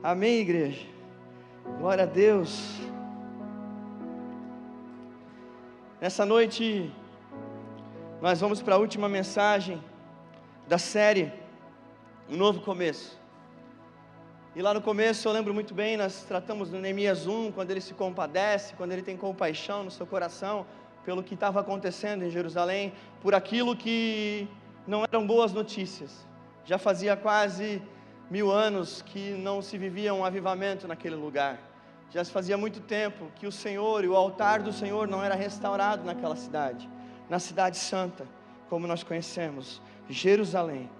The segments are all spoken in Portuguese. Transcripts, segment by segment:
Amém, igreja? Glória a Deus. Nessa noite, nós vamos para a última mensagem da série Um Novo Começo. E lá no começo, eu lembro muito bem, nós tratamos do Neemias 1, quando ele se compadece, quando ele tem compaixão no seu coração, pelo que estava acontecendo em Jerusalém, por aquilo que não eram boas notícias. Já fazia quase 1000 anos que não se vivia um avivamento naquele lugar. Já fazia muito tempo que o Senhor e o altar do Senhor não era restaurado naquela cidade, na cidade santa, como nós conhecemos, Jerusalém.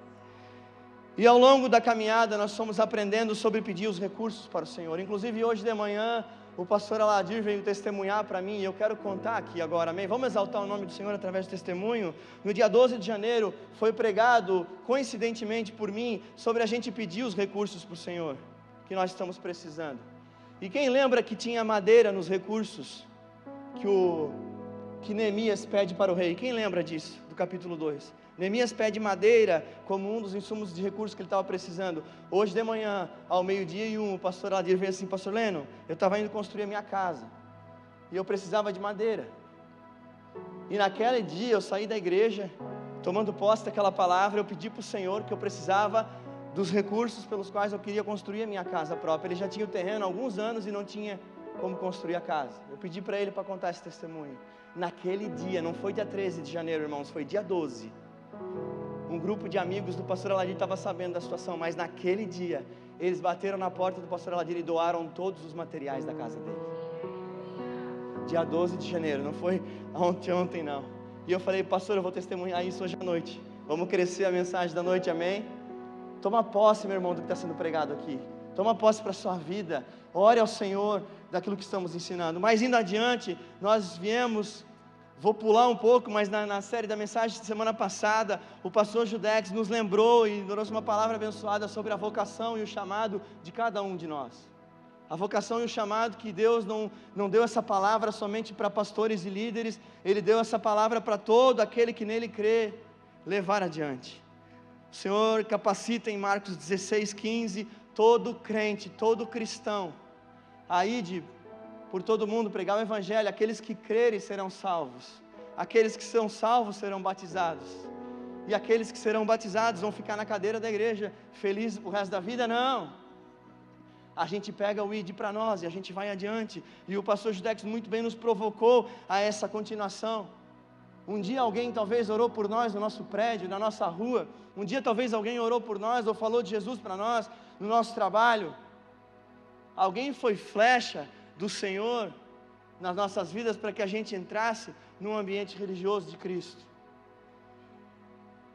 E ao longo da caminhada nós fomos aprendendo sobre pedir os recursos para o Senhor. Inclusive hoje de manhã o pastor Aladir veio testemunhar para mim, e eu quero contar aqui agora, amém? Vamos exaltar o nome do Senhor através do testemunho. No dia 12 de janeiro foi pregado, coincidentemente por mim, sobre a gente pedir os recursos para o Senhor, que nós estamos precisando. E quem lembra que tinha madeira nos recursos que Neemias pede para o rei? Quem lembra disso, do capítulo 2? Neemias pede madeira como um dos insumos de recursos que ele estava precisando. Hoje de manhã, ao 12:01, o pastor Aladir veio assim: pastor Leno, eu estava indo construir a minha casa, e eu precisava de madeira. E naquele dia eu saí da igreja, tomando posse daquela palavra, eu pedi para o Senhor que eu precisava dos recursos pelos quais eu queria construir a minha casa própria. Ele já tinha o terreno há alguns anos e não tinha como construir a casa. Eu pedi para ele para contar esse testemunho. Naquele dia, não foi dia 13 de janeiro, irmãos, foi dia 12. Um grupo de amigos do pastor Aladir estava sabendo da situação, mas naquele dia, eles bateram na porta do pastor Aladir e doaram todos os materiais da casa dele. Dia 12 de janeiro, não foi ontem não. E eu falei: pastor, eu vou testemunhar isso hoje à noite. Vamos crescer a mensagem da noite, amém? Toma posse, meu irmão, do que está sendo pregado aqui. Toma posse para a sua vida. Ore ao Senhor daquilo que estamos ensinando. Mas indo adiante, nós viemos... Vou pular um pouco, mas na série da mensagem de semana passada, o pastor Judex nos lembrou e trouxe uma palavra abençoada sobre a vocação e o chamado de cada um de nós. A vocação e o chamado que Deus não deu essa palavra somente para pastores e líderes, Ele deu essa palavra para todo aquele que nele crê, levar adiante. O Senhor capacita em Marcos 16:15, todo crente, todo cristão, a ir por todo mundo pregar o evangelho. Aqueles que crerem serão salvos, aqueles que são salvos serão batizados, e aqueles que serão batizados vão ficar na cadeira da igreja felizes pro resto da vida? Não, a gente pega o ID para nós e a gente vai adiante. E o pastor Judex muito bem nos provocou a essa continuação. Um dia alguém talvez orou por nós no nosso prédio, na nossa rua. Um dia talvez alguém orou por nós ou falou de Jesus para nós no nosso trabalho. Alguém foi flecha do Senhor nas nossas vidas para que a gente entrasse num ambiente religioso de Cristo.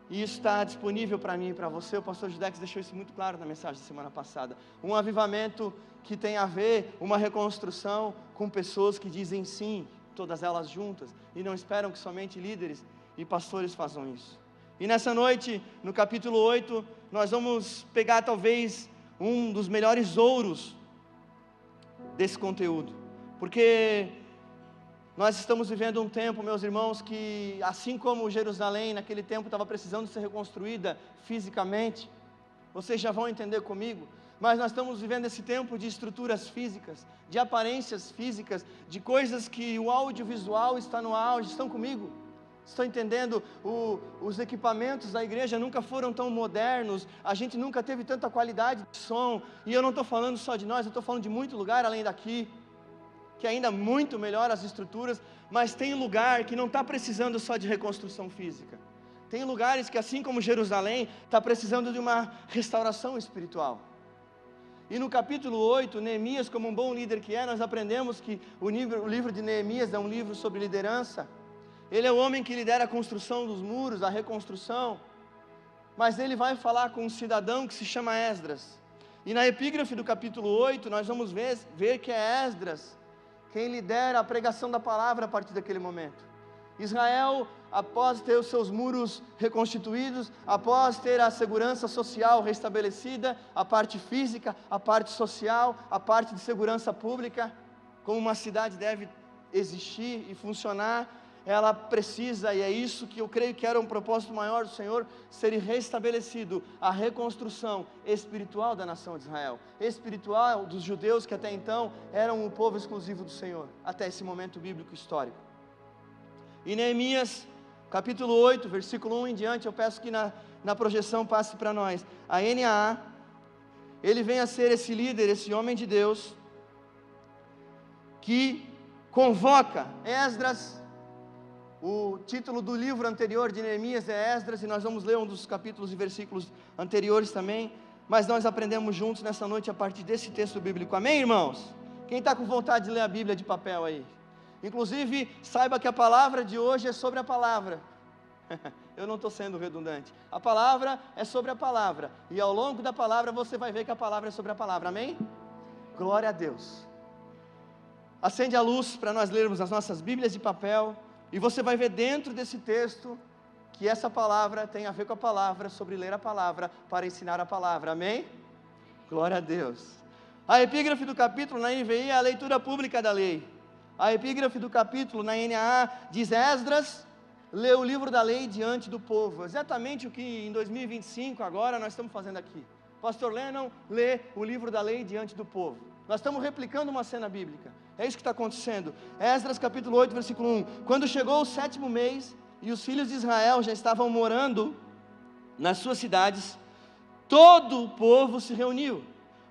E isso está disponível para mim e para você. O pastor Judex deixou isso muito claro na mensagem da semana passada. Um avivamento que tem a ver, uma reconstrução com pessoas que dizem sim, todas elas juntas, e não esperam que somente líderes e pastores façam isso. E nessa noite, no capítulo 8, nós vamos pegar talvez um dos melhores ouros desse conteúdo, porque nós estamos vivendo um tempo, meus irmãos, que assim como Jerusalém naquele tempo estava precisando ser reconstruída fisicamente, vocês já vão entender comigo, mas nós estamos vivendo esse tempo de estruturas físicas, de aparências físicas, de coisas que o audiovisual está no auge. Estão comigo? Estão entendendo? Os equipamentos da igreja nunca foram tão modernos, a gente nunca teve tanta qualidade de som, e eu não estou falando só de nós, eu estou falando de muito lugar além daqui, que ainda muito melhor as estruturas, mas tem lugar que não está precisando só de reconstrução física, tem lugares que, assim como Jerusalém, está precisando de uma restauração espiritual. E no capítulo 8, Neemias, como um bom líder que é, nós aprendemos que o livro de Neemias é um livro sobre liderança. Ele é o homem que lidera a construção dos muros, a reconstrução, mas ele vai falar com um cidadão que se chama Esdras. E na epígrafe do capítulo 8, nós vamos ver que é Esdras quem lidera a pregação da palavra a partir daquele momento. Israel, após ter os seus muros reconstituídos, após ter a segurança social restabelecida, a parte física, a parte social, a parte de segurança pública, como uma cidade deve existir e funcionar, ela precisa, e é isso que eu creio que era um propósito maior do Senhor, ser restabelecido a reconstrução espiritual da nação de Israel, espiritual dos judeus que até então eram o povo exclusivo do Senhor, até esse momento bíblico histórico. E Neemias, capítulo 8, versículo 1 em diante, eu peço que na projeção passe para nós, a NAA, ele vem a ser esse líder, esse homem de Deus, que convoca Esdras. O título do livro anterior de Neemias é Esdras, e nós vamos ler um dos capítulos e versículos anteriores também, mas nós aprendemos juntos nessa noite a partir desse texto bíblico, amém, irmãos? Quem está com vontade de ler a Bíblia de papel aí? Inclusive, saiba que a palavra de hoje é sobre a palavra. Eu não estou sendo redundante, a palavra é sobre a palavra, e ao longo da palavra você vai ver que a palavra é sobre a palavra, amém? Glória a Deus. Acende a luz para nós lermos as nossas Bíblias de papel, e você vai ver dentro desse texto, que essa palavra tem a ver com a palavra, sobre ler a palavra, para ensinar a palavra, amém? Glória a Deus. A epígrafe do capítulo na NVI é a leitura pública da lei. A epígrafe do capítulo na NAA diz: Esdras leu o livro da lei diante do povo, exatamente o que em 2025 agora nós estamos fazendo aqui. Pastor Lennon lê o livro da lei diante do povo. Nós estamos replicando uma cena bíblica, é isso que está acontecendo. Esdras capítulo 8, versículo 1, quando chegou o 7º mês, e os filhos de Israel já estavam morando nas suas cidades, todo o povo se reuniu,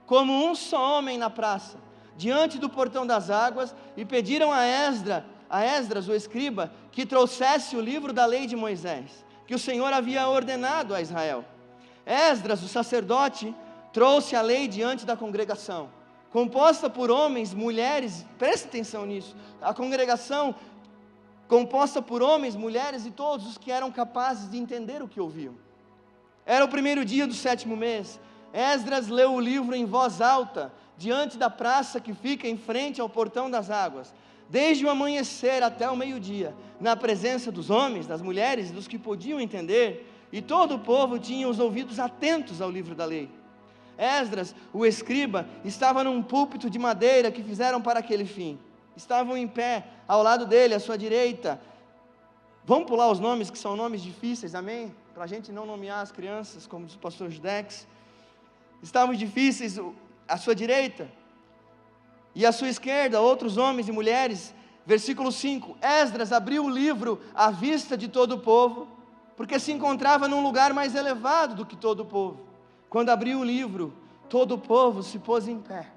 como um só homem na praça, diante do portão das águas, e pediram a Esdras, o escriba, que trouxesse o livro da lei de Moisés, que o Senhor havia ordenado a Israel. Esdras, o sacerdote, trouxe a lei diante da congregação, composta por homens, mulheres, preste atenção nisso, a congregação composta por homens, mulheres e todos os que eram capazes de entender o que ouviam. Era o primeiro dia do 7º mês, Esdras leu o livro em voz alta, diante da praça que fica em frente ao portão das águas, desde o amanhecer até o meio-dia, na presença dos homens, das mulheres e dos que podiam entender, e todo o povo tinha os ouvidos atentos ao livro da lei. Esdras, o escriba, estava num púlpito de madeira que fizeram para aquele fim. Estavam em pé, ao lado dele, à sua direita. Vamos pular os nomes, que são nomes difíceis, amém? Para a gente não nomear as crianças, como diz o pastor Judex. Estavam difíceis à sua direita, e à sua esquerda, outros homens e mulheres. Versículo 5, Esdras abriu o livro à vista de todo o povo, porque se encontrava num lugar mais elevado do que todo o povo. Quando abriu o livro, todo o povo se pôs em pé.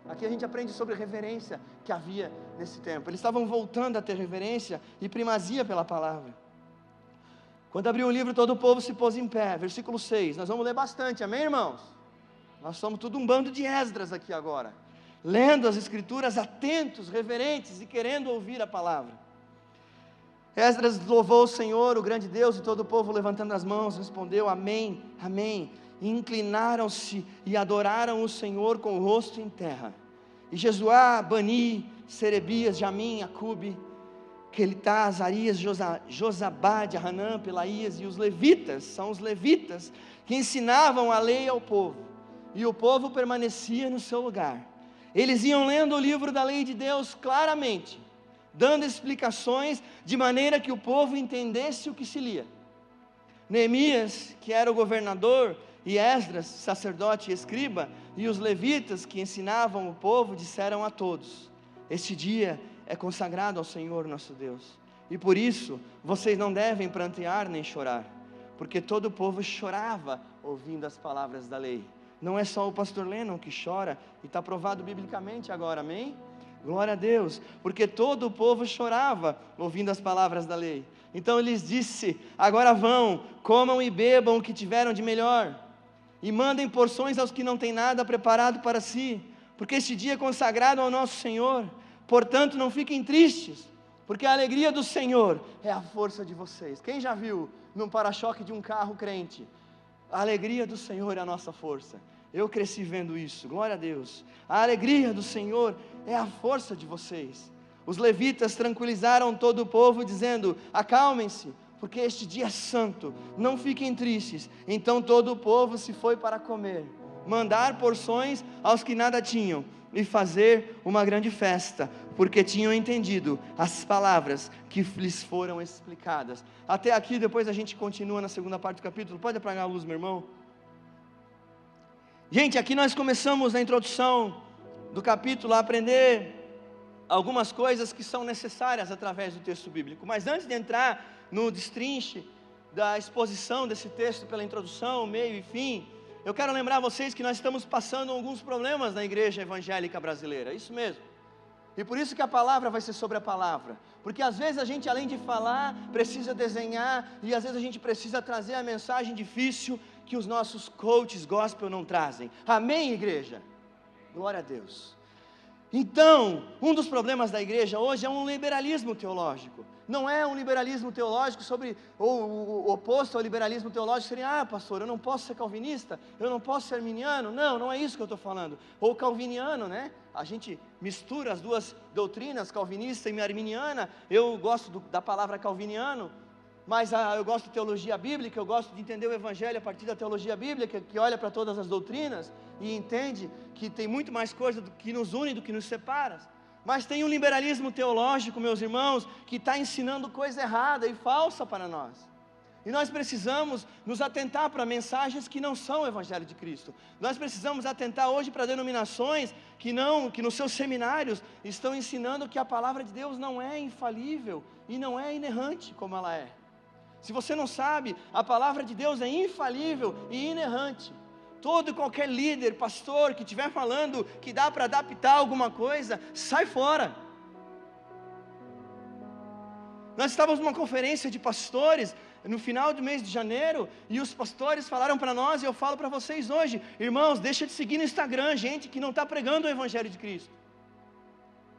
Aqui a gente aprende sobre reverência que havia nesse tempo. Eles estavam voltando a ter reverência e primazia pela palavra. Quando abriu o livro, todo o povo se pôs em pé. Versículo 6, nós vamos ler bastante, amém, irmãos? Nós somos tudo um bando de Esdras aqui agora, lendo as escrituras, atentos, reverentes e querendo ouvir a palavra. Esdras louvou o Senhor, o grande Deus, e todo o povo, levantando as mãos, respondeu: amém, amém. E inclinaram-se e adoraram o Senhor com o rosto em terra. E Jesuá, Bani, Serebias, Jamim, Acube, Quelitá, Azarias, Josabade, Hanã, Pelaías e os levitas, são os levitas que ensinavam a lei ao povo, e o povo permanecia no seu lugar. Eles iam lendo o livro da lei de Deus claramente, dando explicações de maneira que o povo entendesse o que se lia. Neemias, que era o governador, e Esdras, sacerdote e escriba, e os levitas que ensinavam o povo, disseram a todos: este dia é consagrado ao Senhor nosso Deus, e por isso vocês não devem prantear nem chorar, porque todo o povo chorava ouvindo as palavras da lei. Não é só o pastor Lennon que chora, e está provado biblicamente agora, amém? Glória a Deus, porque todo o povo chorava ouvindo as palavras da lei. Então ele lhes disse: agora vão, comam e bebam o que tiveram de melhor, e mandem porções aos que não têm nada preparado para si, porque este dia é consagrado ao nosso Senhor. Portanto, não fiquem tristes, porque a alegria do Senhor é a força de vocês. Quem já viu num para-choque de um carro crente? A alegria do Senhor é a nossa força. Eu cresci vendo isso, glória a Deus. A alegria do Senhor é a força de vocês. Os levitas tranquilizaram todo o povo, dizendo: acalmem-se, porque este dia é santo, não fiquem tristes. Então todo o povo se foi para comer, mandar porções aos que nada tinham, e fazer uma grande festa, porque tinham entendido as palavras que lhes foram explicadas. Até aqui, depois a gente continua na segunda parte do capítulo. Pode apagar a luz, meu irmão? Gente, aqui nós começamos na introdução do capítulo a aprender algumas coisas que são necessárias através do texto bíblico. Mas antes de entrar no destrinche da exposição desse texto pela introdução, meio e fim, eu quero lembrar vocês que nós estamos passando alguns problemas na igreja evangélica brasileira, isso mesmo. E por isso que a palavra vai ser sobre a palavra, porque às vezes a gente, além de falar, precisa desenhar, e às vezes a gente precisa trazer a mensagem difícil que os nossos coaches gospel não trazem. Amém, igreja? Glória a Deus. Então, um dos problemas da igreja hoje é um liberalismo teológico. Não é um liberalismo teológico ou o oposto ao liberalismo teológico seria, pastor, eu não posso ser calvinista, eu não posso ser arminiano. Não é isso que eu estou falando. Ou calviniano, né? A gente mistura as duas doutrinas, calvinista e arminiana. Eu gosto da palavra calviniano, mas eu gosto de teologia bíblica, eu gosto de entender o evangelho a partir da teologia bíblica, que olha para todas as doutrinas e entende que tem muito mais coisa que nos une do que nos separa. Mas tem um liberalismo teológico, meus irmãos, que está ensinando coisa errada e falsa para nós. E nós precisamos nos atentar para mensagens que não são o evangelho de Cristo. Nós precisamos atentar hoje para denominações que nos seus seminários estão ensinando que a palavra de Deus não é infalível e não é inerrante como ela é. Se você não sabe, a palavra de Deus é infalível e inerrante. Todo e qualquer líder, pastor, que estiver falando que dá para adaptar alguma coisa, sai fora. Nós estávamos numa conferência de pastores, no final do mês de janeiro, e os pastores falaram para nós, e eu falo para vocês hoje, irmãos, deixa de seguir no Instagram, gente que não está pregando o evangelho de Cristo.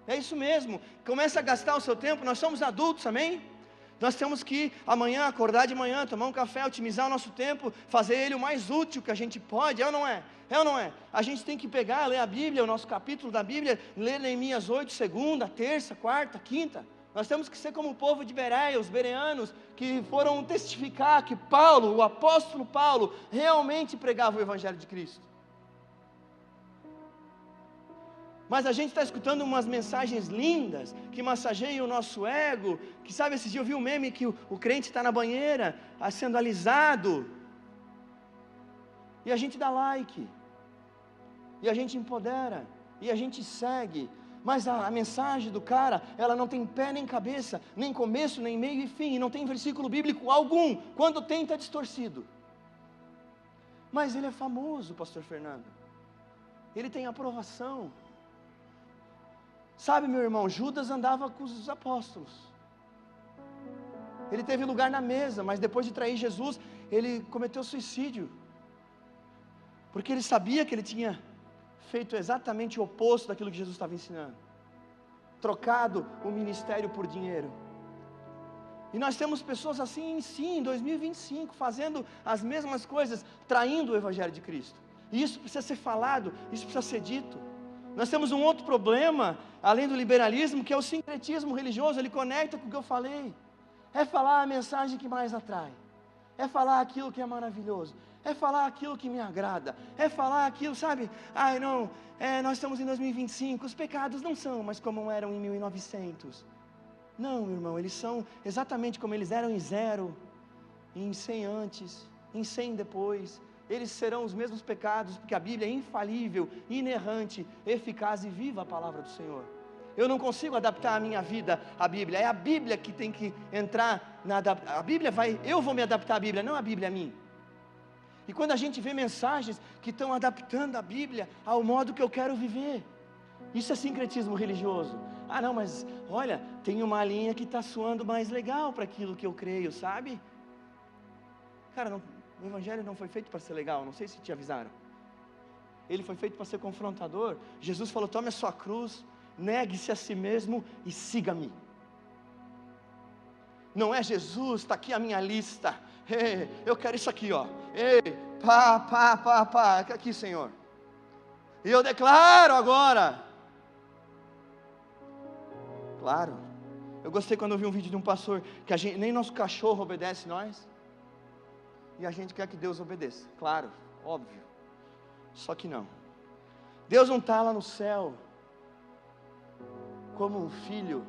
É isso mesmo, começa a gastar o seu tempo, nós somos adultos, amém? Nós temos que amanhã acordar de manhã, tomar um café, otimizar o nosso tempo, fazer ele o mais útil que a gente pode, é ou não é? É ou não é? A gente tem que pegar, ler a Bíblia, o nosso capítulo da Bíblia, ler Neemias 8, segunda, terça, quarta, quinta. Nós temos que ser como o povo de Bereia, os bereanos, que foram testificar que Paulo, o apóstolo Paulo, realmente pregava o evangelho de Cristo. Mas a gente está escutando umas mensagens lindas, que massageiam o nosso ego, que sabe, esse dia eu vi um meme que o crente está na banheira, sendo alisado, e a gente dá like, e a gente empodera, e a gente segue, mas a mensagem do cara, ela não tem pé nem cabeça, nem começo, nem meio e fim, e não tem versículo bíblico algum, quando tem está distorcido. Mas ele é famoso, pastor Fernando, ele tem aprovação. Sabe, meu irmão, Judas andava com os apóstolos, ele teve lugar na mesa, mas depois de trair Jesus, ele cometeu suicídio, porque ele sabia que ele tinha feito exatamente o oposto daquilo que Jesus estava ensinando, trocado o ministério por dinheiro. E nós temos pessoas assim, sim, em 2025, fazendo as mesmas coisas, traindo o evangelho de Cristo, e isso precisa ser falado, isso precisa ser dito. Nós temos um outro problema, além do liberalismo, que é o sincretismo religioso. Ele conecta com o que eu falei, é falar a mensagem que mais atrai, é falar aquilo que é maravilhoso, é falar aquilo que me agrada, é falar aquilo, sabe, nós estamos em 2025, os pecados não são mais como eram em 1900, não, irmão, eles são exatamente como eles eram em 0, em 100 antes, em 100 depois, eles serão os mesmos pecados, porque a Bíblia é infalível, inerrante, eficaz e viva a palavra do Senhor. Eu não consigo adaptar a minha vida à Bíblia, é a Bíblia que tem que entrar eu vou me adaptar à Bíblia, não a Bíblia a mim. E quando a gente vê mensagens que estão adaptando a Bíblia ao modo que eu quero viver, isso é sincretismo religioso. Não, mas olha, tem uma linha que está soando mais legal para aquilo que eu creio, sabe? Cara, o evangelho não foi feito para ser legal, não sei se te avisaram. Ele foi feito para ser confrontador. Jesus falou, tome a sua cruz, negue-se a si mesmo e siga-me. Não é Jesus, está aqui a minha lista, eu quero isso aqui, ó, aqui, Senhor, e eu declaro agora. Claro, eu gostei quando eu vi um vídeo de um pastor, que nem nosso cachorro obedece nós, e a gente quer que Deus obedeça, claro, óbvio. Só que não. Deus não está lá no céu como um filho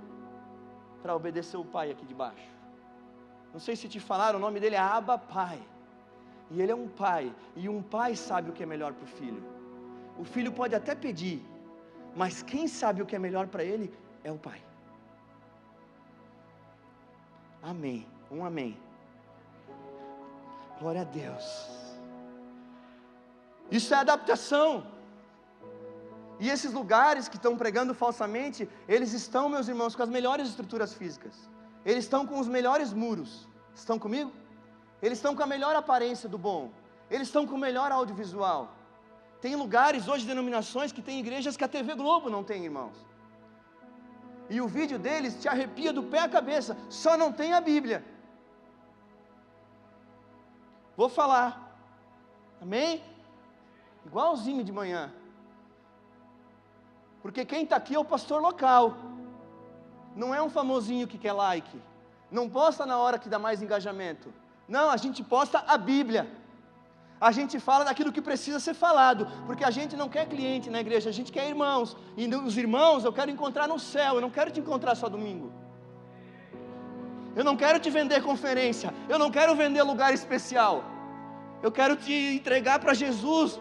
para obedecer o pai aqui de baixo. Não sei se te falaram, o nome dele é Abba Pai. E ele é um pai, e um pai sabe o que é melhor para o filho. O filho pode até pedir, mas quem sabe o que é melhor para ele é o pai. Amém, um amém. Glória a Deus. Isso é adaptação. E esses lugares que estão pregando falsamente, eles estão, meus irmãos, com as melhores estruturas físicas. Eles estão com os melhores muros. Estão comigo? Eles estão com a melhor aparência do bom. Eles estão com o melhor audiovisual. Tem lugares hoje, denominações, que tem igrejas que a TV Globo não tem, irmãos. E o vídeo deles te arrepia do pé à cabeça. Só não tem a Bíblia. Vou falar. Amém? Igualzinho de manhã. Porque quem está aqui é o pastor local. Não é um famosinho que quer like. Não posta na hora que dá mais engajamento. Não, a gente posta a Bíblia. A gente fala daquilo que precisa ser falado. Porque a gente não quer cliente na igreja, a gente quer irmãos. E os irmãos eu quero encontrar no céu. Eu não quero te encontrar só domingo. Eu não quero te vender conferência. Eu não quero vender lugar especial. Eu quero te entregar para Jesus,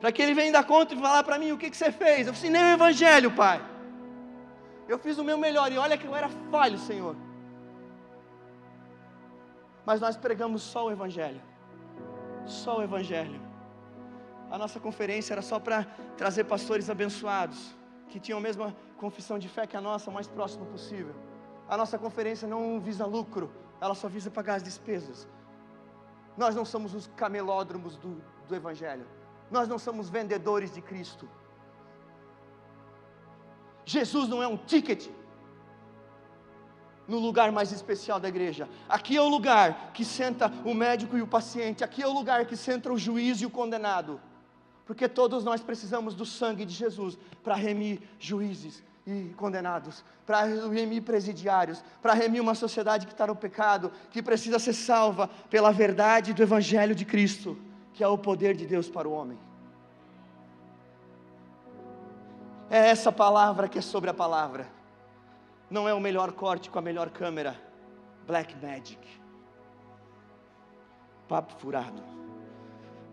para que Ele venha dar conta e falar para mim o que você fez. Eu ensinei o Evangelho, Pai. Eu fiz o meu melhor e olha que eu era falho, Senhor. Mas nós pregamos só o Evangelho. Só o Evangelho. A nossa conferência era só para trazer pastores abençoados, que tinham a mesma confissão de fé que a nossa, o mais próximo possível. A nossa conferência não visa lucro, ela só visa pagar as despesas. Nós não somos os camelódromos do Evangelho. Nós não somos vendedores de Cristo. Jesus não é um ticket no lugar mais especial da igreja. Aqui é o lugar que senta o médico e o paciente. Aqui é o lugar que senta o juiz e o condenado. Porque todos nós precisamos do sangue de Jesus para remir juízes e condenados, para remir presidiários, para remir uma sociedade que está no pecado, que precisa ser salva pela verdade do Evangelho de Cristo, que é o poder de Deus para o homem. É essa palavra que é sobre a palavra. Não é o melhor corte com a melhor câmera. Black Magic. Papo furado.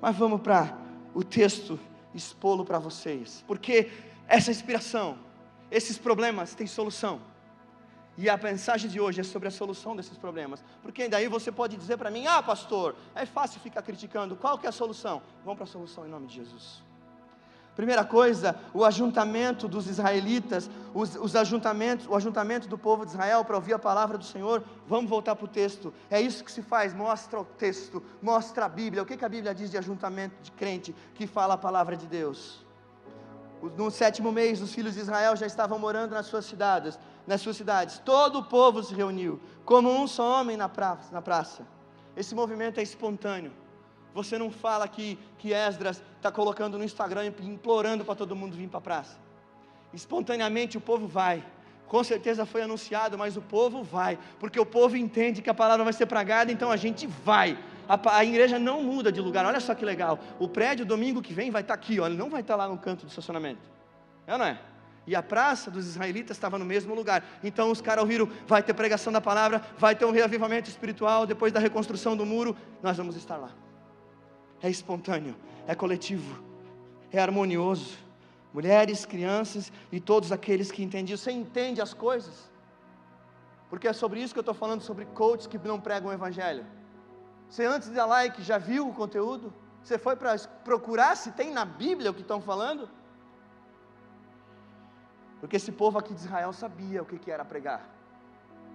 Mas vamos para o texto expô-lo para vocês. Porque essa inspiração, esses problemas têm solução. E a mensagem de hoje é sobre a solução desses problemas. Porque daí você pode dizer para mim: ah, pastor, é fácil ficar criticando. Qual que é a solução? Vamos para a solução em nome de Jesus. Primeira coisa, o ajuntamento dos israelitas, o ajuntamento do povo de Israel para ouvir a palavra do Senhor. Vamos voltar para o texto. É isso que se faz, mostra o texto, mostra a Bíblia. O que a Bíblia diz de ajuntamento de crente que fala a palavra de Deus? No 7º mês, os filhos de Israel já estavam morando nas suas cidades. Todo o povo se reuniu, como um só homem na praça. Esse movimento é espontâneo. Você não fala que Esdras está colocando no Instagram e implorando para todo mundo vir para a praça. Espontaneamente o povo vai. Com certeza foi anunciado, mas o povo vai. Porque o povo entende que a palavra vai ser pregada, então a gente vai. A igreja não muda de lugar. Olha só que legal. O prédio domingo que vem vai estar aqui, ó. Ele não vai estar lá no canto do estacionamento. É ou não é? E a praça dos israelitas estava no mesmo lugar. Então os caras ouviram: vai ter pregação da palavra, vai ter um reavivamento espiritual depois da reconstrução do muro. Nós vamos estar lá. É espontâneo, é coletivo, é harmonioso. Mulheres, crianças e todos aqueles que entendiam. Você entende as coisas? Porque é sobre isso que eu estou falando, sobre coaches que não pregam o Evangelho. Você antes de dar like já viu o conteúdo? Você foi para procurar se tem na Bíblia o que estão falando? Porque esse povo aqui de Israel sabia o que era pregar.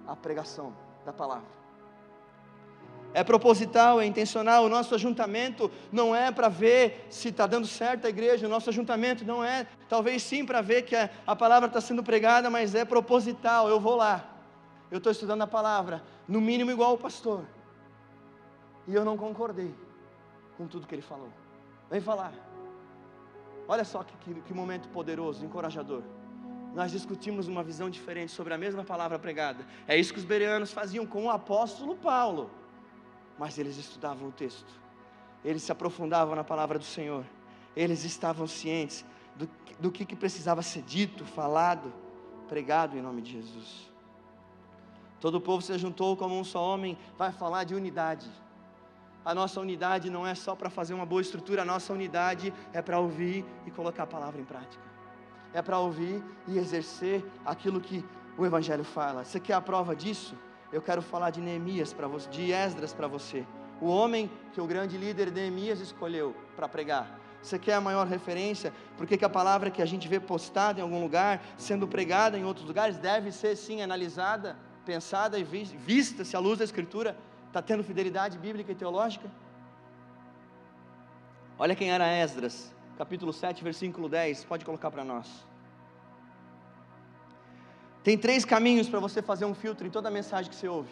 A pregação da palavra. É proposital, é intencional. O nosso ajuntamento não é para ver se está dando certo a igreja. O nosso ajuntamento não é, talvez sim, para ver que a palavra está sendo pregada, mas é proposital. Eu vou lá, eu estou estudando a palavra, no mínimo igual o pastor, e eu não concordei com tudo que ele falou. Vem falar. Olha só que momento poderoso, encorajador. Nós discutimos uma visão diferente sobre a mesma palavra pregada. É isso que os bereanos faziam com o apóstolo Paulo. Mas eles estudavam o texto, eles se aprofundavam na palavra do Senhor, eles estavam cientes do que precisava ser dito, falado, pregado em nome de Jesus. Todo o povo se juntou como um só homem, vai falar de unidade. A nossa unidade não é só para fazer uma boa estrutura, a nossa unidade é para ouvir e colocar a palavra em prática. É para ouvir e exercer aquilo que o Evangelho fala. Você quer a prova disso? Eu quero falar de Neemias para você, de Esdras para você. O homem que o grande líder Neemias escolheu para pregar. Você quer a maior referência? Porque que a palavra que a gente vê postada em algum lugar, sendo pregada em outros lugares, deve ser sim analisada, pensada e vista se a luz da Escritura está tendo fidelidade bíblica e teológica. Olha quem era Esdras, capítulo 7, versículo 10, pode colocar para nós. Tem 3 caminhos para você fazer um filtro em toda a mensagem que você ouve.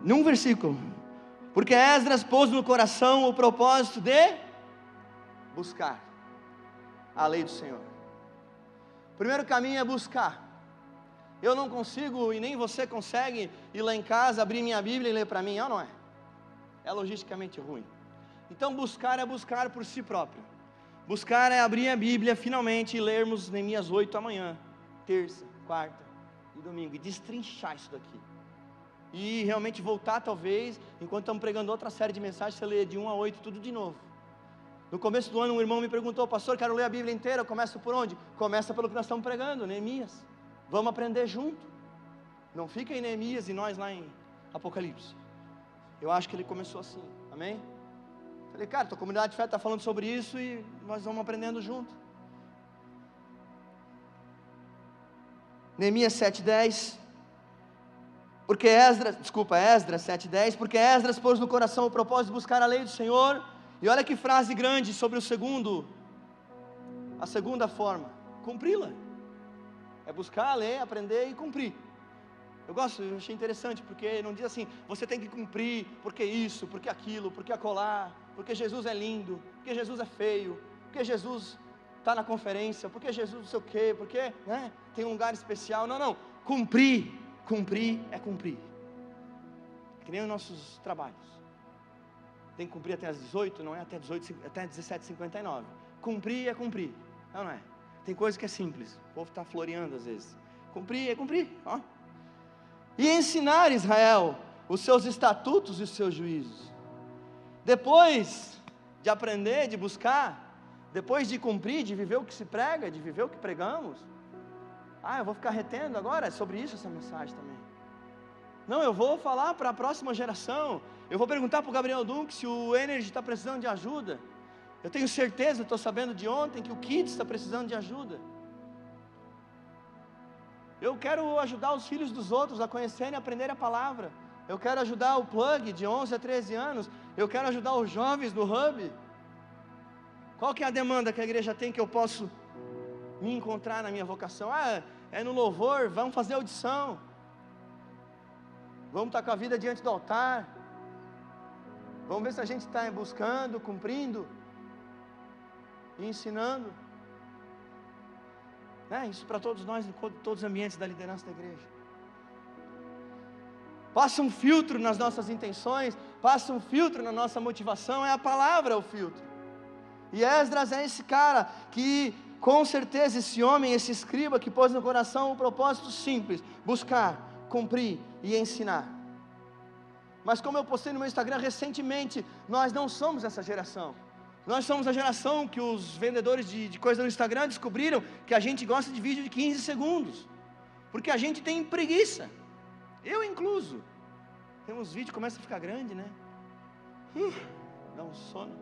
Num versículo, porque Esdras pôs no coração o propósito de buscar a lei do Senhor. O primeiro caminho é buscar. Eu não consigo, e nem você consegue, ir lá em casa, abrir minha Bíblia e ler para mim, não é? É logisticamente ruim. Então buscar é buscar por si próprio. Buscar é abrir a Bíblia finalmente e lermos Neemias 8 amanhã, terça, quarta e domingo, e destrinchar isso daqui. E realmente voltar talvez, enquanto estamos pregando outra série de mensagens, você lê de 1 a 8 tudo de novo. No começo do ano um irmão me perguntou: pastor, quero ler a Bíblia inteira, eu começo por onde? Começa pelo que nós estamos pregando, Neemias. Vamos aprender junto. Não fica em Neemias e nós lá em Apocalipse. Eu acho que ele começou assim, amém? Falei, cara, tua comunidade de fé está falando sobre isso e nós vamos aprendendo junto. Neemias 7:10. Esdras 7:10, porque Esdras pôs no coração o propósito de buscar a lei do Senhor. E olha que frase grande sobre a segunda forma, cumpri-la. É buscar, ler, aprender e cumprir. Eu achei interessante, porque não diz assim, você tem que cumprir, porque isso, porque aquilo, porque acolá, porque Jesus é lindo, porque Jesus é feio, porque Jesus está na conferência, porque Jesus não sei o quê, porque tem um lugar especial. Não, cumprir é cumprir. Que nem os nossos trabalhos. Tem que cumprir até às 18, não é até 17h59. Cumprir é cumprir, não é? Tem coisa que é simples, o povo está floreando às vezes. Cumprir é cumprir, ó. E ensinar Israel os seus estatutos e os seus juízos. Depois de aprender, de buscar, depois de cumprir, de viver o que se prega, de viver o que pregamos. Eu vou ficar retendo agora, é sobre isso essa mensagem também. Não, eu vou falar para a próxima geração. Eu vou perguntar para o Gabriel Dunk se o Energy está precisando de ajuda. Eu tenho certeza, estou sabendo de ontem que o Kids está precisando de ajuda. Eu quero ajudar os filhos dos outros a conhecerem e aprenderem a palavra. Eu quero ajudar o Plug de 11 a 13 anos. Eu quero ajudar os jovens do Hub. Qual que é a demanda que a igreja tem que eu posso me encontrar na minha vocação? É no louvor, vamos fazer audição. Vamos estar com a vida diante do altar. Vamos ver se a gente está buscando, cumprindo e ensinando. Isso para todos nós, em todos os ambientes da liderança da igreja. Passa um filtro nas nossas intenções, passa um filtro na nossa motivação, é a palavra o filtro. E Esdras é esse cara que, com certeza, esse homem, esse escriba que pôs no coração um propósito simples: buscar, cumprir e ensinar. Mas como eu postei no meu Instagram recentemente, nós não somos essa geração. Nós somos a geração que os vendedores de coisas no Instagram descobriram que a gente gosta de vídeo de 15 segundos, porque a gente tem preguiça, eu incluso. Tem uns vídeos que começam a ficar grande, né? Dá um sono.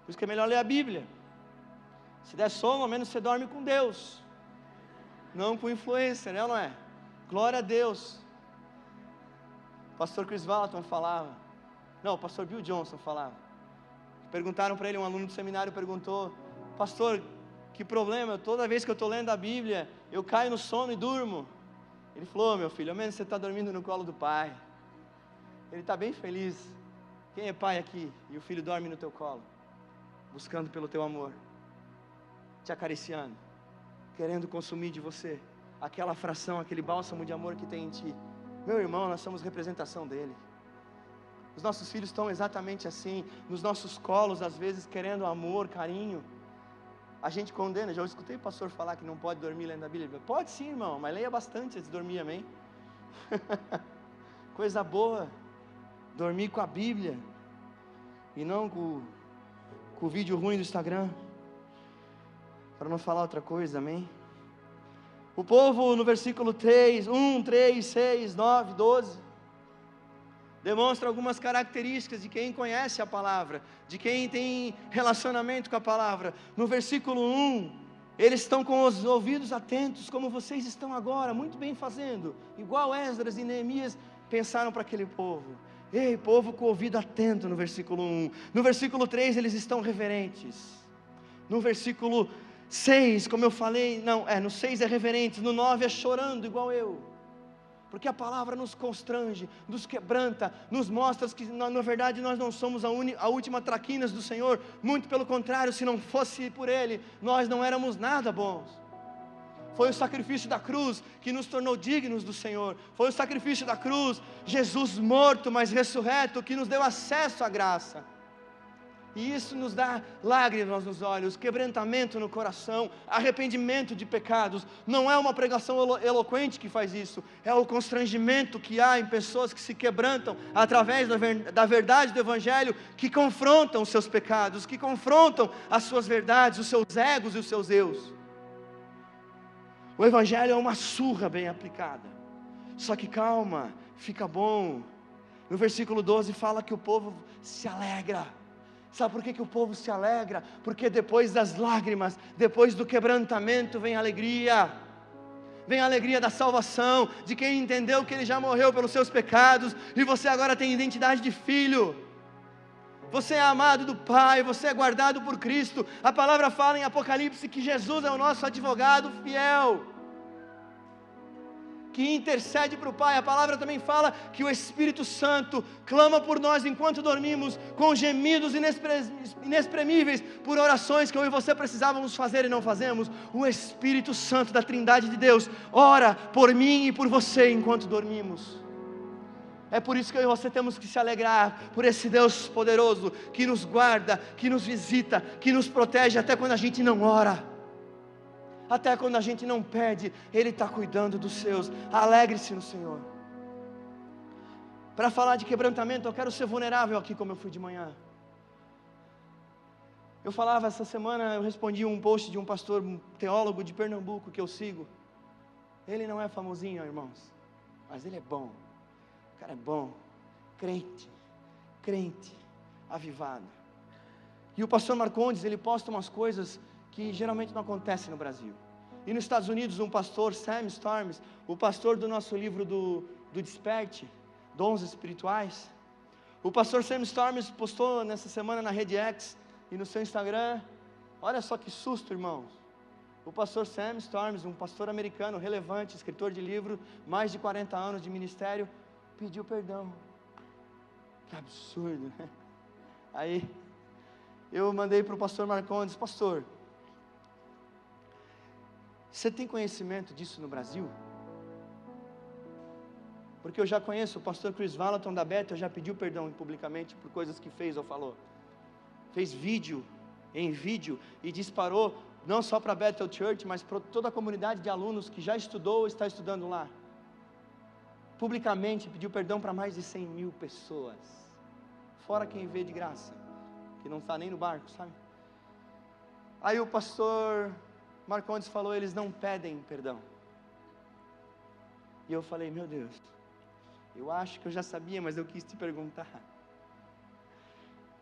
Por isso que é melhor ler a Bíblia. Se der sono, ao menos você dorme com Deus, não com influência, né, não é? Glória a Deus. O pastor Chris Walton falava, não, o pastor Bill Johnson falava. Perguntaram para ele, um aluno do seminário perguntou: pastor, que problema, toda vez que eu estou lendo a Bíblia, eu caio no sono e durmo. Ele falou: meu filho, ao menos você está dormindo no colo do pai. Ele está bem feliz. Quem é pai aqui e o filho dorme no teu colo, buscando pelo teu amor, te acariciando, querendo consumir de você aquela fração, aquele bálsamo de amor que tem em ti? Meu irmão, nós somos representação dele. Os nossos filhos estão exatamente assim, nos nossos colos, às vezes querendo amor, carinho. A gente condena, já escutei o pastor falar que não pode dormir lendo a Bíblia. Pode sim, irmão, mas leia bastante antes de dormir, amém? Coisa boa, dormir com a Bíblia, e não com o vídeo ruim do Instagram, para não falar outra coisa, amém? O povo no versículo 3, 1, 3, 6, 9, 12, demonstra algumas características de quem conhece a palavra, de quem tem relacionamento com a palavra. No versículo 1, eles estão com os ouvidos atentos, como vocês estão agora, muito bem fazendo, igual Esdras e Neemias pensaram para aquele povo. Ei, povo com o ouvido atento, no versículo 1. No versículo 3, eles estão reverentes. No versículo 6, como eu falei, no 6 é reverentes, no 9 é chorando, igual eu. Porque a palavra nos constrange, nos quebranta, nos mostra que na verdade nós não somos a última traquinas do Senhor. Muito pelo contrário, se não fosse por Ele, nós não éramos nada bons. Foi o sacrifício da cruz que nos tornou dignos do Senhor. Foi o sacrifício da cruz, Jesus morto, mas ressurreto, que nos deu acesso à graça. E isso nos dá lágrimas nos olhos, quebrantamento no coração, arrependimento de pecados. Não é uma pregação eloquente que faz isso, é o constrangimento que há em pessoas que se quebrantam através da verdade do Evangelho, que confrontam os seus pecados, que confrontam as suas verdades, os seus egos e os seus eus. O Evangelho é uma surra bem aplicada. Só que calma, fica bom. No versículo 12 fala que o povo se alegra. Sabe por que o povo se alegra? Porque depois das lágrimas, depois do quebrantamento, vem a alegria. Vem a alegria da salvação, de quem entendeu que Ele já morreu pelos seus pecados, e você agora tem identidade de filho. Você é amado do Pai, você é guardado por Cristo. A palavra fala em Apocalipse que Jesus é o nosso advogado fiel, que intercede para o Pai. A palavra também fala que o Espírito Santo clama por nós enquanto dormimos, com gemidos inexprimíveis, por orações que eu e você precisávamos fazer e não fazemos. O Espírito Santo da Trindade de Deus ora por mim e por você enquanto dormimos. É por isso que eu e você temos que se alegrar, por esse Deus poderoso, que nos guarda, que nos visita, que nos protege, até quando a gente não ora, até quando a gente não pede, Ele está cuidando dos seus. Alegre-se no Senhor. Para falar de quebrantamento, eu quero ser vulnerável aqui, como eu fui de manhã. Eu falava essa semana, eu respondi um post de um pastor, um teólogo de Pernambuco que eu sigo. Ele não é famosinho, irmãos, mas ele é bom. O cara é bom, crente, avivado. E o pastor Marcondes, ele posta umas coisas que geralmente não acontecem no Brasil. E nos Estados Unidos, um pastor, Sam Storms, o pastor do nosso livro do Desperte, Dons Espirituais, o pastor Sam Storms postou nessa semana na Rede X e no seu Instagram. Olha só que susto, irmãos. O pastor Sam Storms, um pastor americano relevante, escritor de livro, mais de 40 anos de ministério, pediu perdão. Que absurdo, né? Aí eu mandei para o pastor Marcondes: pastor, você tem conhecimento disso no Brasil? Porque eu já conheço o pastor Chris Valentin da Bethel, já pediu perdão publicamente por coisas que fez ou falou. Fez vídeo e disparou não só para a Bethel Church, mas para toda a comunidade de alunos que já estudou ou está estudando lá. Publicamente pediu perdão para mais de 100 mil pessoas, fora quem vê de graça, que não está nem no barco, sabe? Aí o pastor Marcondes falou: eles não pedem perdão. E eu falei: meu Deus, eu acho que eu já sabia, mas eu quis te perguntar.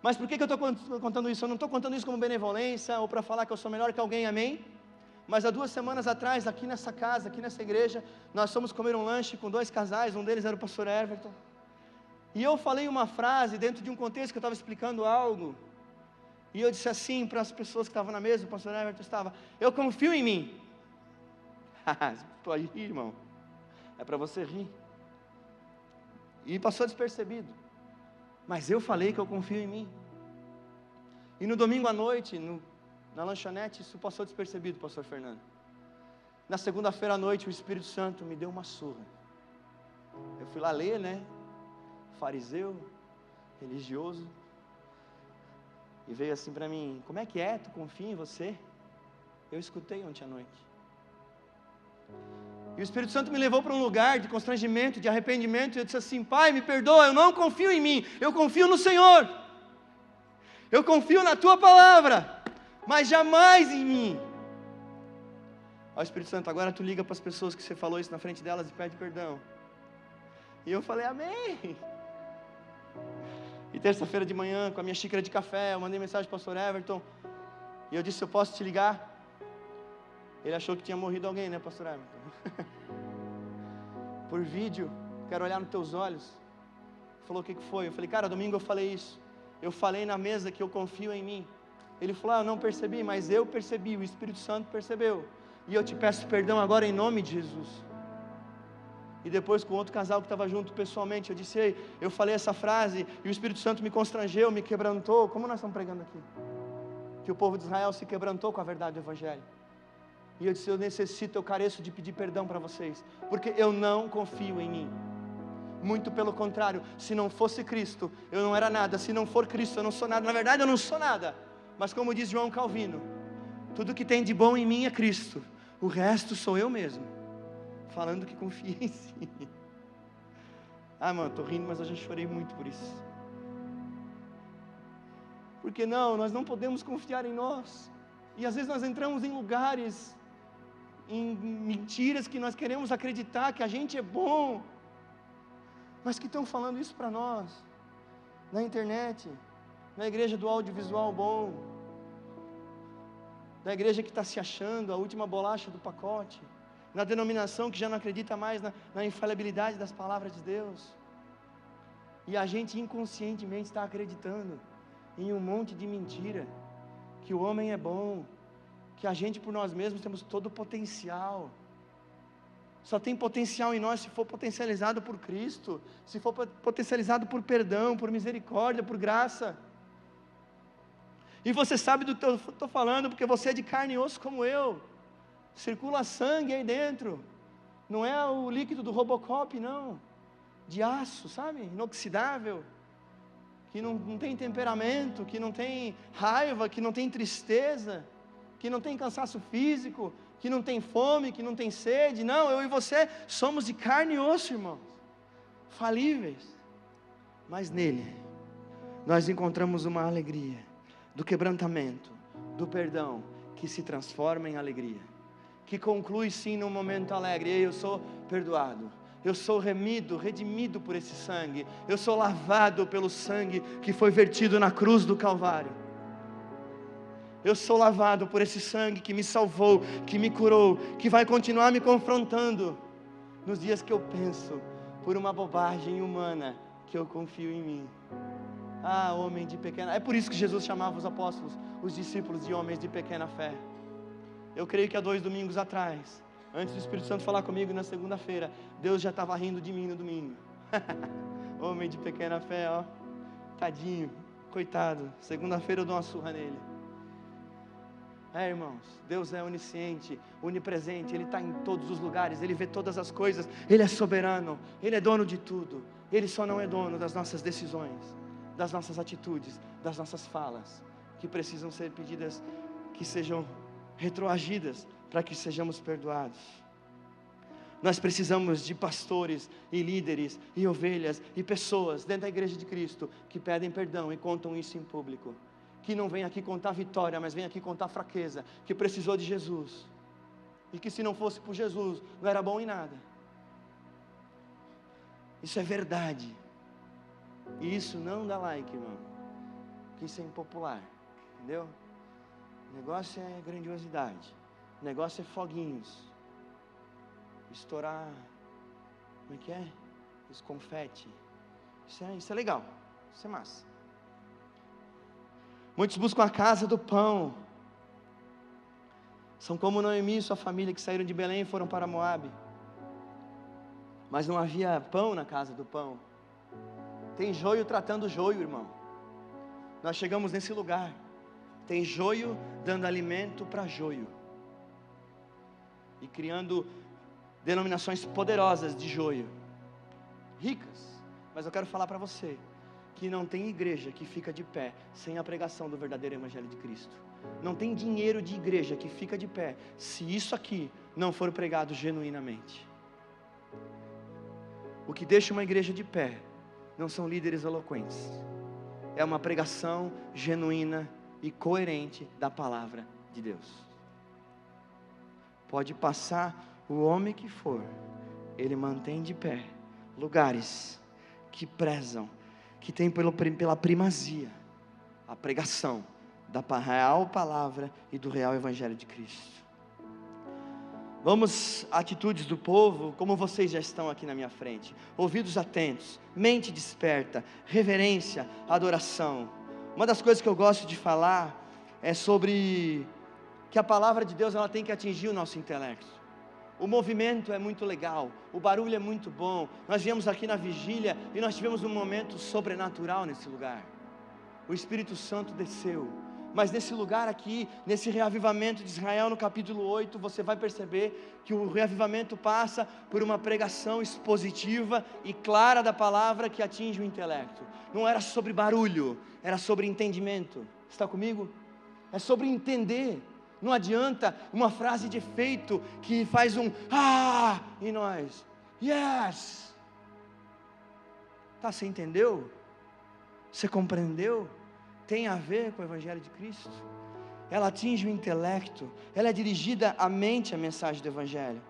Mas por que eu estou contando isso? Eu não estou contando isso como benevolência, ou para falar que eu sou melhor que alguém, amém? Mas há 2 semanas atrás, aqui nessa casa, aqui nessa igreja, nós fomos comer um lanche com 2 casais, um deles era o pastor Everton, e eu falei uma frase dentro de um contexto que eu estava explicando algo, e eu disse assim para as pessoas que estavam na mesa, o pastor Everton estava: eu confio em mim. Você pode rir, irmão, é para você rir. E passou despercebido, mas eu falei que eu confio em mim. E no domingo à noite, na lanchonete, isso passou despercebido, pastor Fernando. Na segunda-feira à noite, o Espírito Santo me deu uma surra. Eu fui lá ler, né? Fariseu, religioso, e veio assim para mim: como é que é? Tu confia em você? Eu escutei ontem à noite. E o Espírito Santo me levou para um lugar de constrangimento, de arrependimento, e eu disse assim: Pai, me perdoa, eu não confio em mim, eu confio no Senhor, eu confio na Tua palavra, mas jamais em mim. Ó Espírito Santo, agora tu liga para as pessoas que você falou isso na frente delas e pede perdão. E eu falei: amém. E terça-feira de manhã, com a minha xícara de café, eu mandei mensagem para o pastor Everton, e eu disse: eu posso te ligar? Ele achou que tinha morrido alguém, né, pastor Everton? Por vídeo, quero olhar nos teus olhos. Ele falou: o que foi? Eu falei: cara, domingo eu falei isso, eu falei na mesa que eu confio em mim. Ele falou: eu não percebi, mas eu percebi, o Espírito Santo percebeu, e eu te peço perdão agora em nome de Jesus. E depois, com outro casal que estava junto pessoalmente, eu disse: ei, eu falei essa frase e o Espírito Santo me constrangeu, me quebrantou, como nós estamos pregando aqui, que o povo de Israel se quebrantou com a verdade do Evangelho. E eu disse: eu necessito, eu careço de pedir perdão para vocês, porque eu não confio em mim. Muito pelo contrário, se não fosse Cristo, eu não era nada. Se não for Cristo, eu não sou nada. Na verdade, eu não sou nada. Mas como diz João Calvino, tudo que tem de bom em mim é Cristo, o resto sou eu mesmo, falando que confia em si. Mano, estou rindo, mas eu já chorei muito por isso. Porque nós não podemos confiar em nós. E às vezes nós entramos em lugares, em mentiras que nós queremos acreditar que a gente é bom, mas que estão falando isso para nós, na internet, na igreja do audiovisual bom, na igreja que está se achando a última bolacha do pacote, na denominação que já não acredita mais na infalibilidade das palavras de Deus, e a gente inconscientemente está acreditando em um monte de mentira, que o homem é bom, que a gente por nós mesmos temos todo o potencial. Só tem potencial em nós se for potencializado por Cristo, se for potencializado por perdão, por misericórdia, por graça. E você sabe do que eu estou falando, porque você é de carne e osso como eu. Circula sangue aí dentro. Não é o líquido do Robocop, não. De aço, sabe? Inoxidável. Que não tem temperamento, que não tem raiva, que não tem tristeza, que não tem cansaço físico, que não tem fome, que não tem sede. Não, eu e você somos de carne e osso, irmãos, falíveis, mas nele nós encontramos uma alegria do quebrantamento, do perdão, que se transforma em alegria, que conclui sim num momento alegre. Eu sou perdoado, eu sou redimido por esse sangue, eu sou lavado pelo sangue que foi vertido na cruz do Calvário. Eu sou lavado por esse sangue que me salvou, que me curou, que vai continuar me confrontando nos dias que eu penso, por uma bobagem humana, que eu confio em mim. Homem de pequena... É por isso que Jesus chamava os apóstolos, os discípulos, de homens de pequena fé. Eu creio que há 2 domingos atrás, antes do Espírito Santo falar comigo na segunda-feira, Deus já estava rindo de mim no domingo. Homem de pequena fé, ó, tadinho, coitado, segunda-feira eu dou uma surra nele. Irmãos, Deus é onisciente, onipresente, Ele está em todos os lugares, Ele vê todas as coisas, Ele é soberano, Ele é dono de tudo. Ele só não é dono das nossas decisões, das nossas atitudes, das nossas falas, que precisam ser pedidas, que sejam retroagidas, para que sejamos perdoados. Nós precisamos de pastores e líderes e ovelhas e pessoas dentro da igreja de Cristo, que pedem perdão e contam isso em público, que não vem aqui contar vitória, mas vem aqui contar fraqueza, que precisou de Jesus, e que se não fosse por Jesus, não era bom em nada. Isso é verdade, e isso não dá like, irmão, que isso é impopular, entendeu? O negócio é grandiosidade, o negócio é foguinhos, estourar, como é que é? Os confete, isso é legal, isso é massa. Muitos buscam a casa do pão, são como Noemi e sua família, que saíram de Belém e foram para Moabe, mas não havia pão na casa do pão. Tem joio tratando joio, irmão. Nós chegamos nesse lugar, tem joio dando alimento para joio, e criando denominações poderosas de joio, ricas. Mas eu quero falar para você, que não tem igreja que fica de pé sem a pregação do verdadeiro Evangelho de Cristo. Não tem dinheiro de igreja que fica de pé se isso aqui não for pregado genuinamente. O que deixa uma igreja de pé não são líderes eloquentes, é uma pregação genuína e coerente da palavra de Deus. Pode passar o homem que for, ele mantém de pé lugares que prezam, que tem pela primazia a pregação da real palavra e do real Evangelho de Cristo. Vamos, atitudes do povo, como vocês já estão aqui na minha frente: ouvidos atentos, mente desperta, reverência, adoração. Uma das coisas que eu gosto de falar é sobre que a palavra de Deus, ela tem que atingir o nosso intelecto. O movimento é muito legal, o barulho é muito bom. Nós viemos aqui na vigília e nós tivemos um momento sobrenatural nesse lugar. O Espírito Santo desceu. Mas nesse lugar aqui, nesse reavivamento de Israel, no capítulo 8, você vai perceber que o reavivamento passa por uma pregação expositiva e clara da palavra que atinge o intelecto. Não era sobre barulho, era sobre entendimento. Está comigo? É sobre entender. Não adianta uma frase de efeito que faz um e nós, yes. Tá, você entendeu? Você compreendeu? Tem a ver com o Evangelho de Cristo? Ela atinge o intelecto, ela é dirigida à mente, a mensagem do Evangelho.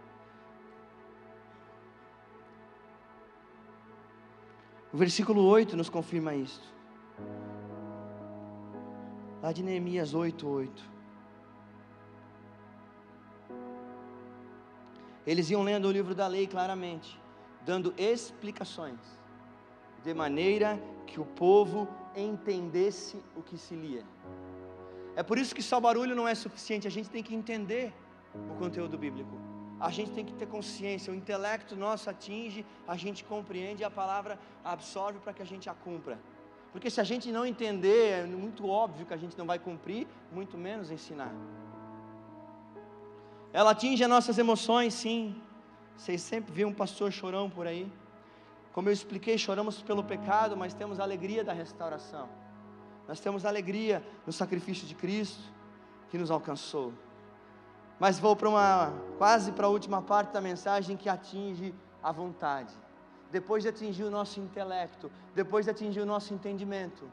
O versículo 8 nos confirma isso. Lá de Neemias 8:8. Eles iam lendo o livro da lei claramente, dando explicações, de maneira que o povo entendesse o que se lia. É por isso que só barulho não é suficiente, a gente tem que entender o conteúdo bíblico. A gente tem que ter consciência, o intelecto nosso atinge, a gente compreende e a palavra absorve para que a gente a cumpra. Porque se a gente não entender, é muito óbvio que a gente não vai cumprir, muito menos ensinar. Ela atinge as nossas emoções, sim. Vocês sempre viram um pastor chorão por aí. Como eu expliquei, choramos pelo pecado, mas temos a alegria da restauração. Nós temos a alegria no sacrifício de Cristo, que nos alcançou. Mas vou quase para a última parte da mensagem, que atinge a vontade. Depois de atingir o nosso intelecto, depois de atingir o nosso entendimento,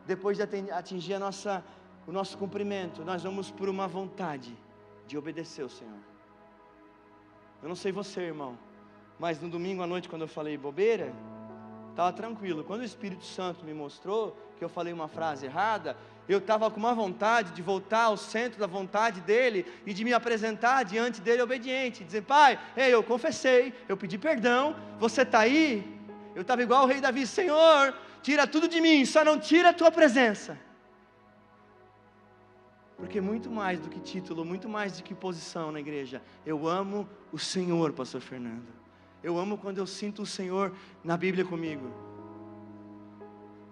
depois de atingir o nosso cumprimento, nós vamos por uma vontade de obedecer ao Senhor. Eu não sei você, irmão, mas no domingo à noite, quando eu falei bobeira, estava tranquilo. Quando o Espírito Santo me mostrou que eu falei uma frase errada, eu estava com uma vontade de voltar ao centro da vontade dEle e de me apresentar diante dEle obediente, dizer: Pai, eu confessei, eu pedi perdão, você está aí? Eu estava igual o rei Davi: Senhor, tira tudo de mim, só não tira a Tua presença. Porque muito mais do que título, muito mais do que posição na igreja, eu amo o Senhor, pastor Fernando. Eu amo quando eu sinto o Senhor na Bíblia comigo.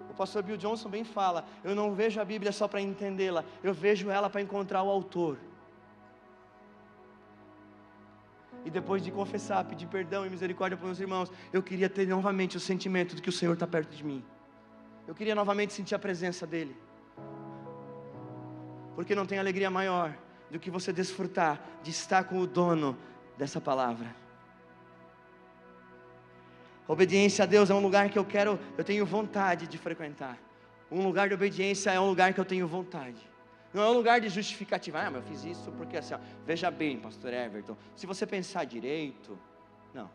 O pastor Bill Johnson bem fala: eu não vejo a Bíblia só para entendê-la, eu vejo ela para encontrar o autor. E depois de confessar, pedir perdão e misericórdia para meus irmãos, eu queria ter novamente o sentimento de que o Senhor está perto de mim. Eu queria novamente sentir a presença dEle. Porque não tem alegria maior do que você desfrutar de estar com o dono dessa palavra. A obediência a Deus é um lugar que eu tenho vontade de frequentar. Um lugar de obediência é um lugar que eu tenho vontade. Não é um lugar de justificativa. Mas eu fiz isso porque assim, veja bem, pastor Everton, se você pensar direito, não.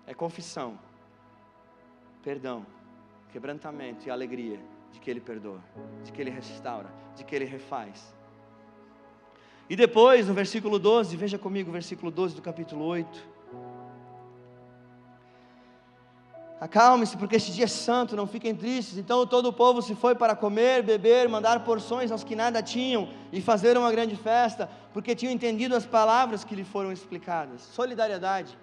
É confissão, perdão, quebrantamento e alegria de que Ele perdoa, de que Ele restaura, de que Ele refaz. E depois, no versículo 12, veja comigo o versículo 12 do capítulo 8. Acalme-se, porque este dia é santo, não fiquem tristes. Então todo o povo se foi para comer, beber, mandar porções aos que nada tinham, e fazer uma grande festa, porque tinham entendido as palavras que lhe foram explicadas. Solidariedade,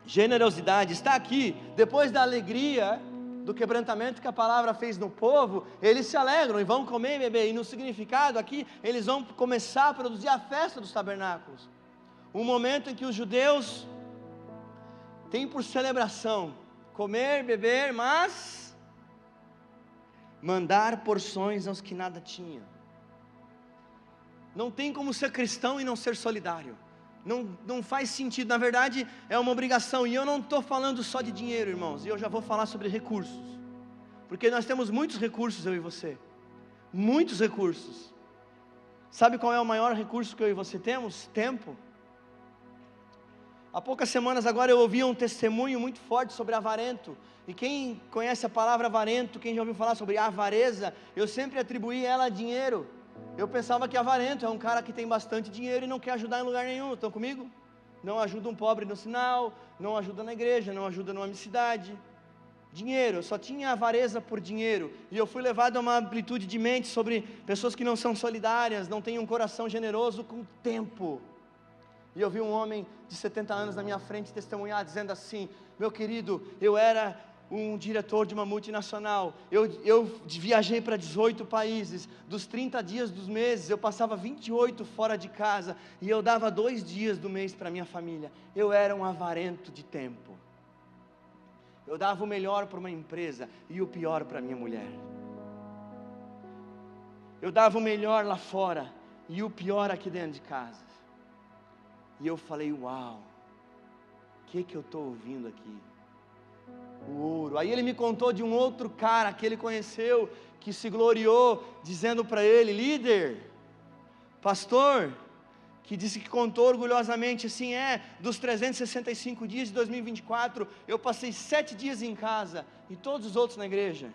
generosidade, está aqui. Depois da alegria, do quebrantamento que a palavra fez no povo, eles se alegram e vão comer e beber. E no significado aqui, eles vão começar a produzir a festa dos tabernáculos. Um momento em que os judeus têm por celebração comer, beber, mas mandar porções aos que nada tinham. Não tem como ser cristão e não ser solidário. Não faz sentido, na verdade é uma obrigação. E eu não estou falando só de dinheiro, irmãos, e eu já vou falar sobre recursos, porque nós temos muitos recursos, eu e você, muitos recursos. Sabe qual é o maior recurso que eu e você temos? Tempo. Há poucas semanas agora eu ouvi um testemunho muito forte sobre avarento, e quem conhece a palavra avarento, quem já ouviu falar sobre avareza, eu sempre atribuí ela a dinheiro. Eu pensava que avarento é um cara que tem bastante dinheiro e não quer ajudar em lugar nenhum. Estão comigo? Não ajuda um pobre no sinal, não ajuda na igreja, não ajuda numa cidade. Dinheiro, eu só tinha avareza por dinheiro, e eu fui levado a uma amplitude de mente sobre pessoas que não são solidárias, não têm um coração generoso com o tempo. E eu vi um homem de 70 anos na minha frente testemunhar, dizendo assim: meu querido, eu era um diretor de uma multinacional, eu viajei para 18 países, dos 30 dias dos meses, eu passava 28 fora de casa, e eu dava 2 dias do mês para minha família. Eu era um avarento de tempo. Eu dava o melhor para uma empresa e o pior para minha mulher. Eu dava o melhor lá fora e o pior aqui dentro de casa. E eu falei: uau, o que eu estou ouvindo aqui? O ouro. Aí ele me contou de um outro cara que ele conheceu, que se gloriou, dizendo para ele: líder, pastor, que disse que contou orgulhosamente assim: dos 365 dias de 2024, eu passei 7 dias em casa, e todos os outros na igreja.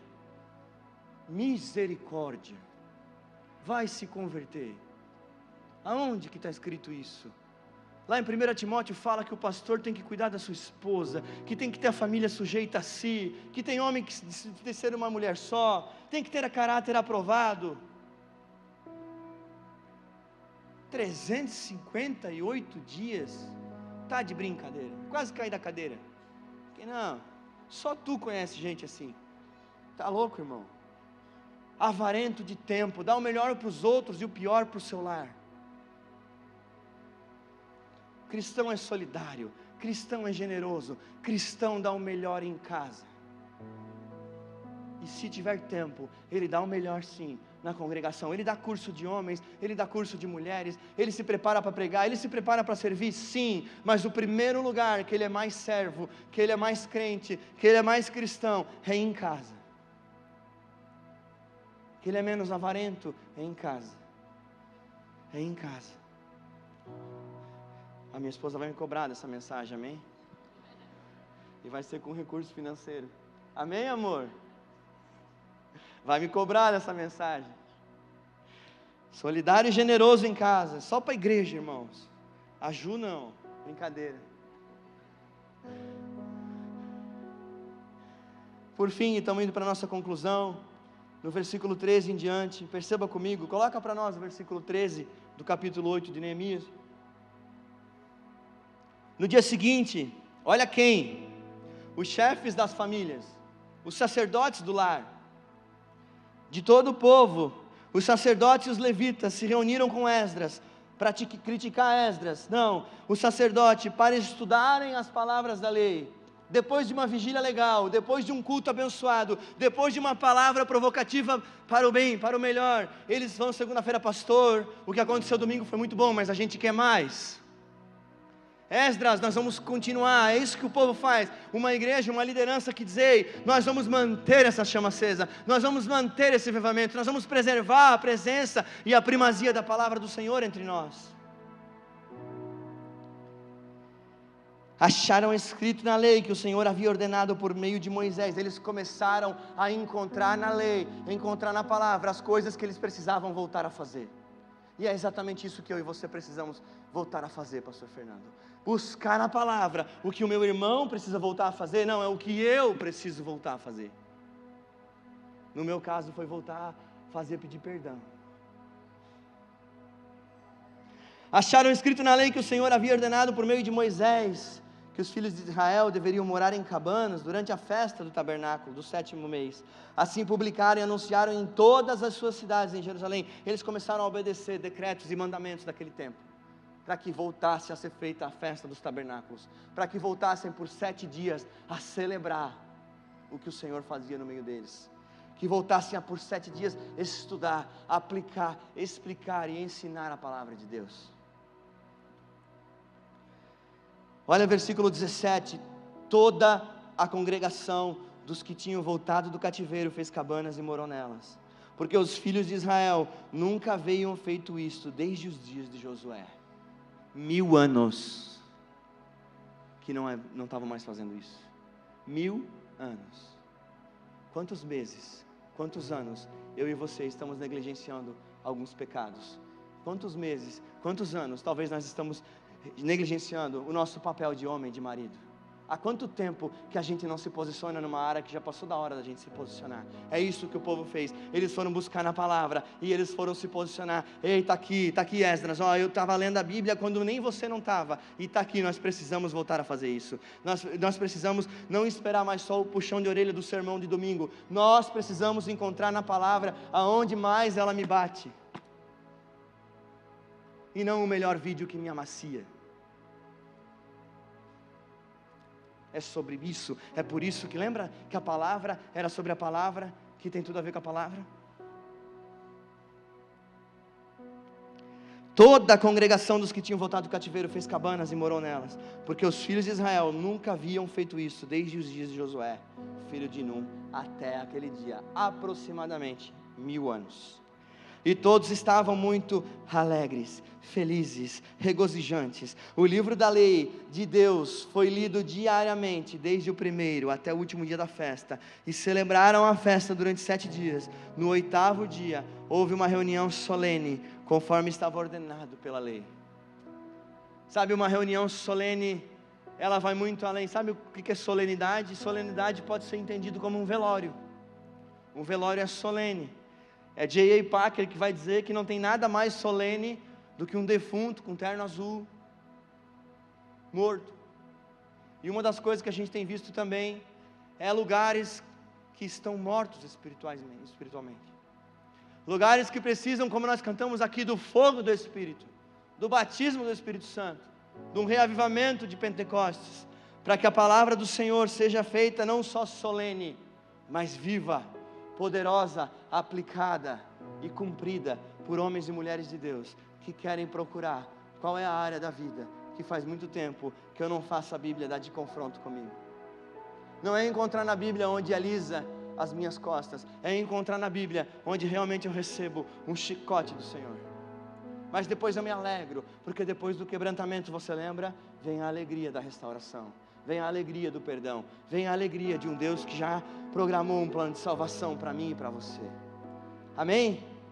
Misericórdia, vai se converter. Aonde que está escrito isso? Lá em 1 Timóteo fala que o pastor tem que cuidar da sua esposa, que tem que ter a família sujeita a si, que tem homem que tem ser uma mulher só, tem que ter a caráter aprovado. 358 dias, tá de brincadeira, quase caí da cadeira. Que não, só tu conhece gente assim. Tá louco, irmão? Avarento de tempo, dá o melhor para os outros e o pior para o seu lar. Cristão é solidário, cristão é generoso, cristão dá o melhor em casa. E se tiver tempo, ele dá o melhor sim na congregação. Ele dá curso de homens, ele dá curso de mulheres, ele se prepara para pregar, ele se prepara para servir, sim. Mas o primeiro lugar que ele é mais servo, que ele é mais crente, que ele é mais cristão, é em casa. Que ele é menos avarento, é em casa. É em casa. A minha esposa vai me cobrar dessa mensagem, amém? E vai ser com recurso financeiro. Amém, amor? Vai me cobrar dessa mensagem. Solidário e generoso em casa, só para a igreja, irmãos. A Ju não, brincadeira. Por fim, estamos indo para a nossa conclusão. No versículo 13 em diante, perceba comigo, coloca para nós o versículo 13 do capítulo 8 de Neemias. No dia seguinte, olha quem? Os chefes das famílias, os sacerdotes do lar, de todo o povo, os sacerdotes e os levitas se reuniram com Esdras, para criticar Esdras. Não, o sacerdote, para estudarem as palavras da lei. Depois de uma vigília legal, depois de um culto abençoado, depois de uma palavra provocativa para o bem, para o melhor, eles vão segunda-feira: pastor, o que aconteceu domingo foi muito bom, mas a gente quer mais. Esdras, nós vamos continuar, é isso que o povo faz, uma igreja, uma liderança que diz: ei, nós vamos manter essa chama acesa, nós vamos manter esse avivamento, nós vamos preservar a presença e a primazia da palavra do Senhor entre nós. Acharam escrito na lei que o Senhor havia ordenado por meio de Moisés. Eles começaram a encontrar na lei, encontrar na palavra as coisas que eles precisavam voltar a fazer. E é exatamente isso que eu e você precisamos voltar a fazer, pastor Fernando. Buscar na palavra o que o meu irmão precisa voltar a fazer. Não, é o que eu preciso voltar a fazer. No meu caso foi voltar a fazer, pedir perdão. Acharam escrito na lei que o Senhor havia ordenado por meio de Moisés que os filhos de Israel deveriam morar em cabanas durante a festa do tabernáculo do 7º mês. Assim publicaram e anunciaram em todas as suas cidades em Jerusalém. Eles começaram a obedecer decretos e mandamentos daquele tempo, para que voltasse a ser feita a festa dos tabernáculos, para que voltassem por 7 dias a celebrar o que o Senhor fazia no meio deles. Que voltassem a por 7 dias estudar, aplicar, explicar e ensinar a palavra de Deus. Olha o versículo 17, toda a congregação dos que tinham voltado do cativeiro fez cabanas e morou nelas, porque os filhos de Israel nunca haviam feito isto desde os dias de Josué. 1000 anos que não estavam mais fazendo isso. 1000 anos. Quantos meses, quantos anos eu e você estamos negligenciando alguns pecados? Quantos meses, quantos anos talvez nós estamos negligenciando o nosso papel de homem, de marido? Há quanto tempo que a gente não se posiciona numa área que já passou da hora da gente se posicionar? É isso que o povo fez. Eles foram buscar na palavra e eles foram se posicionar. Ei, está aqui Esdras. Eu estava lendo a Bíblia quando nem você não estava. E está aqui, nós precisamos voltar a fazer isso. Nós precisamos não esperar mais só o puxão de orelha do sermão de domingo. Nós precisamos encontrar na palavra aonde mais ela me bate. E não o melhor vídeo que me amacia. É sobre isso, é por isso que lembra que a palavra era sobre a palavra, que tem tudo a ver com a palavra? Toda a congregação dos que tinham voltado do cativeiro fez cabanas e morou nelas, porque os filhos de Israel nunca haviam feito isso desde os dias de Josué, filho de Num, até aquele dia, aproximadamente 1000 anos. E todos estavam muito alegres, felizes, regozijantes. O livro da lei de Deus foi lido diariamente, desde o primeiro até o último dia da festa. E celebraram a festa durante 7 dias. No 8º dia, houve uma reunião solene, conforme estava ordenado pela lei. Sabe, uma reunião solene, ela vai muito além. Sabe o que é solenidade? Solenidade pode ser entendido como um velório. Um velório é solene. É J.A. Packer que vai dizer que não tem nada mais solene do que um defunto com terno azul, morto. E uma das coisas que a gente tem visto também é lugares que estão mortos espiritualmente. Lugares que precisam, como nós cantamos aqui, do fogo do Espírito, do batismo do Espírito Santo, de um reavivamento de Pentecostes, para que a palavra do Senhor seja feita não só solene, mas viva, poderosa, aplicada e cumprida por homens e mulheres de Deus que querem procurar qual é a área da vida que faz muito tempo que eu não faço a Bíblia dar de confronto comigo. Não é encontrar na Bíblia onde alisa as minhas costas, é encontrar na Bíblia onde realmente eu recebo um chicote do Senhor. Mas depois eu me alegro, porque depois do quebrantamento, você lembra? Vem a alegria da restauração. Vem a alegria do perdão, vem a alegria de um Deus que já programou um plano de salvação para mim e para você. Amém?